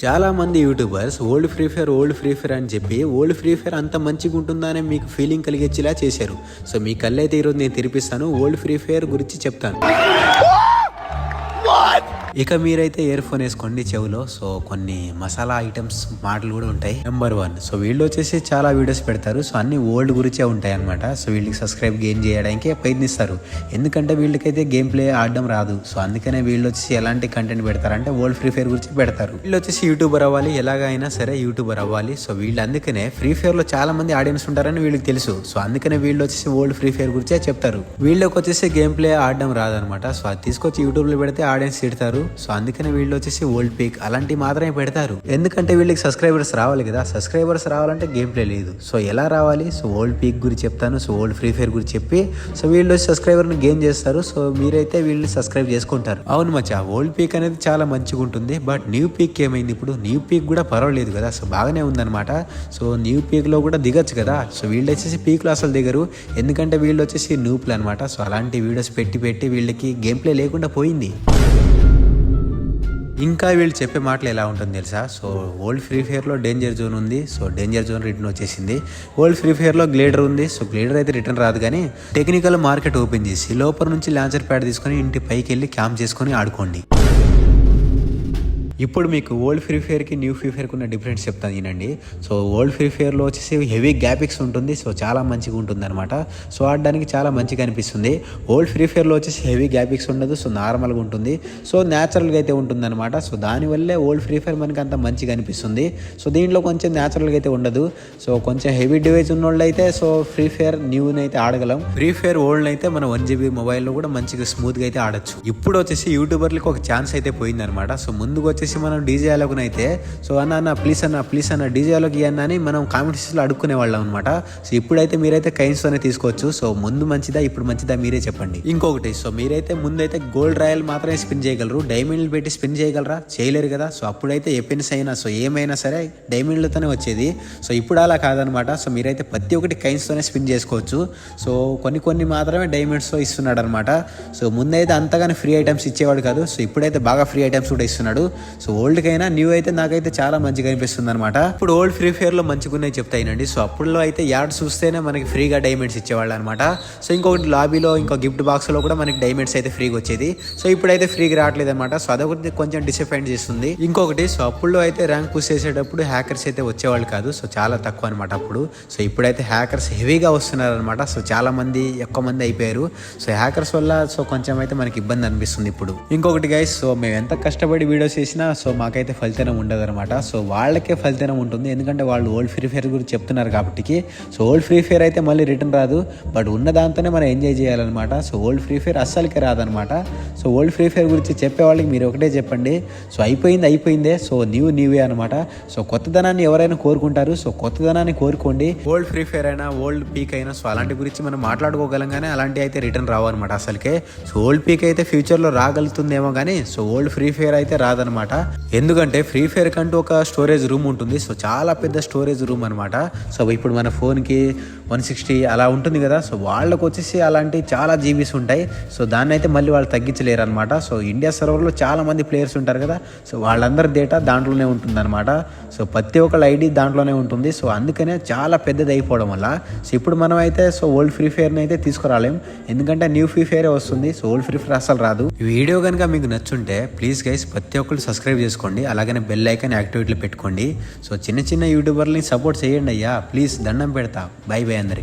చాలా మంది YouTubers old free fire అని చెప్పి ఓల్డ్ ఫ్రీ ఫైర్ అంత మంచిగా ఉంటుందనే మీకు ఫీలింగ్ కలిగించేలా చేశారు. సో మీ కళ్ళైతే ఈరోజు నేను తెరిపిస్తాను, ఓల్డ్ ఫ్రీ ఫైర్ గురించి చెప్తాను. ఇక మీరైతే ఇయర్ ఫోన్ వేసుకోండి చెవులో. సో కొన్ని మసాలా ఐటమ్స్ మాటలు కూడా ఉంటాయి. నెంబర్ 1, సో వీళ్ళు వచ్చేసి చాలా వీడియోస్ పెడతారు. సో అన్ని ఓల్డ్ గురించే ఉంటాయి అనమాట. సో వీళ్ళకి సబ్స్క్రైబ్ గెయిన్ చేయడానికి ప్రయత్నిస్తారు, ఎందుకంటే వీళ్ళకైతే గేమ్ ప్లే ఆడడం రాదు. సో అందుకనే వీళ్ళు వచ్చేసి ఎలాంటి కంటెంట్ పెడతారంటే ఓల్డ్ ఫ్రీ ఫైర్ గురించి పెడతారు. వీళ్ళు వచ్చేసి యూట్యూబర్ అవ్వాలి, ఎలాగైనా సరే యూట్యూబర్ అవ్వాలి. సో వీళ్ళు అందుకనే ఫ్రీ ఫైర్ లో చాలా మంది ఆడియన్స్ ఉంటారని వీళ్ళకి తెలుసు. సో అందుకనే వీళ్ళు వచ్చేసి ఓల్డ్ ఫ్రీ ఫైర్ గురించే చెప్తారు. వీళ్ళకి వచ్చేసి గేమ్ ప్లే ఆడడం రాదనమాట. సో అది తీసుకొచ్చి యూట్యూబ్ లో పెడితే ఆడియన్స్ తిడతారు. సో అందుకనే వీళ్ళు వచ్చేసి ఓల్డ్ పీక్ అలాంటివి మాత్రమే పెడతారు, ఎందుకంటే వీళ్ళకి సబ్స్క్రైబర్స్ రావాలి కదా. సబ్స్క్రైబర్స్ రావాలంటే గేమ్ ప్లే లేదు. సో ఎలా రావాలి? సో ఓల్డ్ పీక్ గురించి చెప్తాను. సో ఓల్డ్ ఫ్రీ ఫైర్ గురించి చెప్పి సో వీళ్ళు సబ్స్క్రైబర్ని గెయిన్ చేస్తారు. సో మీరైతే వీళ్ళని సబ్స్క్రైబ్ చేసుకుంటారు. అవును మచ్చా, ఓల్డ్ పీక్ అనేది చాలా మంచిగా ఉంటుంది. బట్ న్యూ పీక్ ఏమైంది? ఇప్పుడు న్యూ పీక్ కూడా పర్వాలేదు కదా. సో బాగానే ఉందన్నమాట. సో న్యూ పీక్ లో కూడా దిగచ్చు కదా. సో వీళ్ళు వచ్చేసి పీక్ లో అసలు దిగరు, ఎందుకంటే వీళ్ళు వచ్చేసి న్యూప్లు అనమాట. సో అలాంటి వీడియోస్ పెట్టి వీళ్ళకి గేమ్ ప్లే లేకుండా పోయింది. ఇంకా వీళ్ళు చెప్పే మాటలు ఎలా ఉంటుంది తెలుసా? సో ఓల్డ్ ఫ్రీ ఫైర్లో డేంజర్ జోన్ ఉంది. సో డేంజర్ జోన్ రిటర్న్ వచ్చేసింది. ఓల్డ్ ఫ్రీ ఫైర్లో గ్లేడర్ ఉంది. సో గ్లేడర్ అయితే రిటర్న్ రాదు, కానీ టెక్నికల్ మార్కెట్ ఓపెన్ చేసి లోపల నుంచి లాంచర్ ప్యాడ్ తీసుకొని ఇంటి పైకి వెళ్ళి క్యాంప్ చేసుకొని ఆడుకోండి. ఇప్పుడు మీకు ఓల్డ్ ఫ్రీ ఫైర్కి న్యూ ఫ్రీ ఫైర్కి ఉన్న డిఫరెన్స్ చెప్తాను వినండి. సో ఓల్డ్ ఫ్రీ ఫైర్లో వచ్చేసి హెవీ గ్రాఫిక్స్ ఉంటుంది. సో చాలా మంచిగా ఉంటుంది అనమాట. సో ఆడడానికి చాలా మంచిగా అనిపిస్తుంది. ఓల్డ్ ఫ్రీ ఫైర్లో వచ్చేసి హెవీ గ్రాఫిక్స్ ఉండదు. సో నార్మల్గా ఉంటుంది. సో న్యాచురల్గా అయితే ఉంటుంది అనమాట. సో దానివల్లే ఓల్డ్ ఫ్రీ ఫైర్ మనకి అంత మంచిగా అనిపిస్తుంది. సో దీంట్లో కొంచెం న్యాచురల్గా అయితే ఉండదు. సో కొంచెం హెవీ డివైస్ ఉన్న వాళ్ళు అయితే సో ఫ్రీ ఫైర్ న్యూని అయితే ఆడగలం. ఫ్రీ ఫైర్ ఓల్డ్ అయితే మన 1GB మొబైల్లో కూడా మంచిగా స్మూత్గా అయితే ఆడొచ్చు. ఇప్పుడు వచ్చేసి యూట్యూబర్లకు ఒక ఛాన్స్ అయితే పోయింది అనమాట. సో ముందుకు వచ్చేసి మనం డీజే అలోకి అయితే సో అన్న ప్లీజ్ అన్న డీజే అలోకి అన్న అని మనం కామెంట్స్లో అడుక్కునే వాళ్ళం అనమాట. సో ఇప్పుడైతే మీరైతే కైన్స్తోనే తీసుకోవచ్చు. సో ముందు మంచిదా ఇప్పుడు మంచిదా మీరే చెప్పండి. ఇంకొకటి, సో మీరైతే ముందైతే గోల్డ్ రాయల్ మాత్రమే స్పిన్ చేయగలరు. డైమండ్లు పెట్టి స్పిన్ చేయగలరా? చేయలేరు కదా. సో అప్పుడైతే ఎపిన్స్ అయినా సో ఏమైనా సరే డైమండ్లతోనే వచ్చేది. సో ఇప్పుడు అలా కాదనమాట. సో మీరైతే ప్రతి ఒక్కటి కైన్స్తోనే స్పిన్ చేసుకోవచ్చు. సో కొన్ని మాత్రమే డైమండ్స్తో ఇస్తున్నాడు అనమాట. సో ముందైతే అంతగానే ఫ్రీ ఐటమ్స్ ఇచ్చేవాడు కాదు. సో ఇప్పుడైతే బాగా ఫ్రీ ఐటమ్స్ కూడా ఇస్తున్నాడు. సో ఓల్డ్ కైనా న్యూ అయితే నాకైతే చాలా మంచిగా అనిపిస్తుంది అనమాట. ఇప్పుడు ఓల్డ్ ఫ్రీ ఫైర్ లో మంచిగా ఉన్నాయి చెప్తాయినండి. సో అప్పుడులో అయితే యాడ్ చూస్తేనే మనకి ఫ్రీగా డైమండ్స్ ఇచ్చేవాళ్ళు అనమాట. సో ఇంకొకటి లాబీలో ఇంకో గిఫ్ట్ బాక్స్ లో కూడా మనకి డైమండ్స్ అయితే ఫ్రీగా వచ్చేది. సో ఇప్పుడైతే ఫ్రీగా రావట్లేదు అనమాట. సో అదొకటి కొంచెం డిసప్పాయింట్ చేస్తుంది. ఇంకొకటి, సో అప్పుడులో అయితే ర్యాంక్ పుష్ చేసేటప్పుడు హ్యాకర్స్ అయితే వచ్చేవాళ్ళు కాదు. సో చాలా తక్కువ అనమాట అప్పుడు. సో ఇప్పుడైతే హ్యాకర్స్ హెవీగా వస్తున్నారు అనమాట. సో చాలా మంది ఎక్కువ మంది అయిపోయారు. సో హ్యాకర్స్ వల్ల సో కొంచెం అయితే మనకి ఇబ్బంది అనిపిస్తుంది ఇప్పుడు. ఇంకొకటి గైస్, సో మేము ఎంత కష్టపడి వీడియోస్ చేసినా సో మాకైతే ఫలితం ఉండదు అనమాట. సో వాళ్ళకే ఫలితం ఉంటుంది, ఎందుకంటే వాళ్ళు ఓల్డ్ ఫ్రీ ఫైర్ గురించి చెప్తున్నారు కాబట్టి. సో ఓల్డ్ ఫ్రీ ఫైర్ అయితే మళ్ళీ రిటర్న్ రాదు, బట్ ఉన్న దాంతోనే మనం ఎంజాయ్ చేయాలన్నమాట. సో ఓల్డ్ ఫ్రీ ఫైర్ అస్సలకే రాదనమాట. సో ఓల్డ్ ఫ్రీ ఫైర్ గురించి చెప్పే వాళ్ళకి మీరు ఒకటే చెప్పండి, సో అయిపోయిందే. సో న్యూవే అనమాట. సో కొత్తదనాన్ని ఎవరైనా కోరుకుంటారు. సో కొత్తదనాన్ని కోరుకోండి. ఓల్డ్ ఫ్రీ ఫైర్ అయినా ఓల్డ్ పీక్ అయినా సో అలాంటి గురించి మనం మాట్లాడుకోగలం, కానీ అలాంటి అయితే రిటర్న్ రావు అనమాట అసలుకే. సో ఓల్డ్ పీక్ అయితే ఫ్యూచర్లో రాగలుగుతుందేమో, కానీ సో ఓల్డ్ ఫ్రీ ఫైర్ అయితే రాదనమాట. ఎందుకంటే ఫ్రీ ఫైర్ కంటూ ఒక స్టోరేజ్ రూమ్ ఉంటుంది. సో చాలా పెద్ద స్టోరేజ్ రూమ్ అనమాట. సో ఇప్పుడు మన ఫోన్కి 160 అలా ఉంటుంది కదా. సో వాళ్ళకు వచ్చేసి అలాంటి చాలా జీబీస్ ఉంటాయి. సో దాన్ని అయితే మళ్ళీ వాళ్ళు తగ్గించలేరు అనమాట. సో ఇండియా సర్వర్లో చాలా మంది ప్లేయర్స్ ఉంటారు కదా. సో వాళ్ళందరి డేటా దాంట్లోనే ఉంటుంది అనమాట. సో ప్రతి ఒక్కళ్ళ ఐడి దాంట్లోనే ఉంటుంది. సో అందుకనే చాలా పెద్దది అయిపోవడం వల్ల సో ఇప్పుడు మనం అయితే సో ఓల్డ్ ఫ్రీ ఫైర్ని అయితే తీసుకురాలేం, ఎందుకంటే న్యూ ఫ్రీ ఫైరే వస్తుంది. సో ఓల్డ్ ఫ్రీ ఫైర్ అసలు రాదు. ఈ వీడియో కనుక మీకు నచ్చుంటే ప్లీజ్ గైస్ ప్రతి ఒక్కరు సబ్స్క్రైబ్ చేసుకోండి, అలాగనే బెల్ ఐకాన్ యాక్టివేట్లో పెట్టుకోండి. సో చిన్న యూట్యూబర్లని సపోర్ట్ చేయండి అయ్యా, ప్లీజ్ దండం పెడతా. బై అందరికి.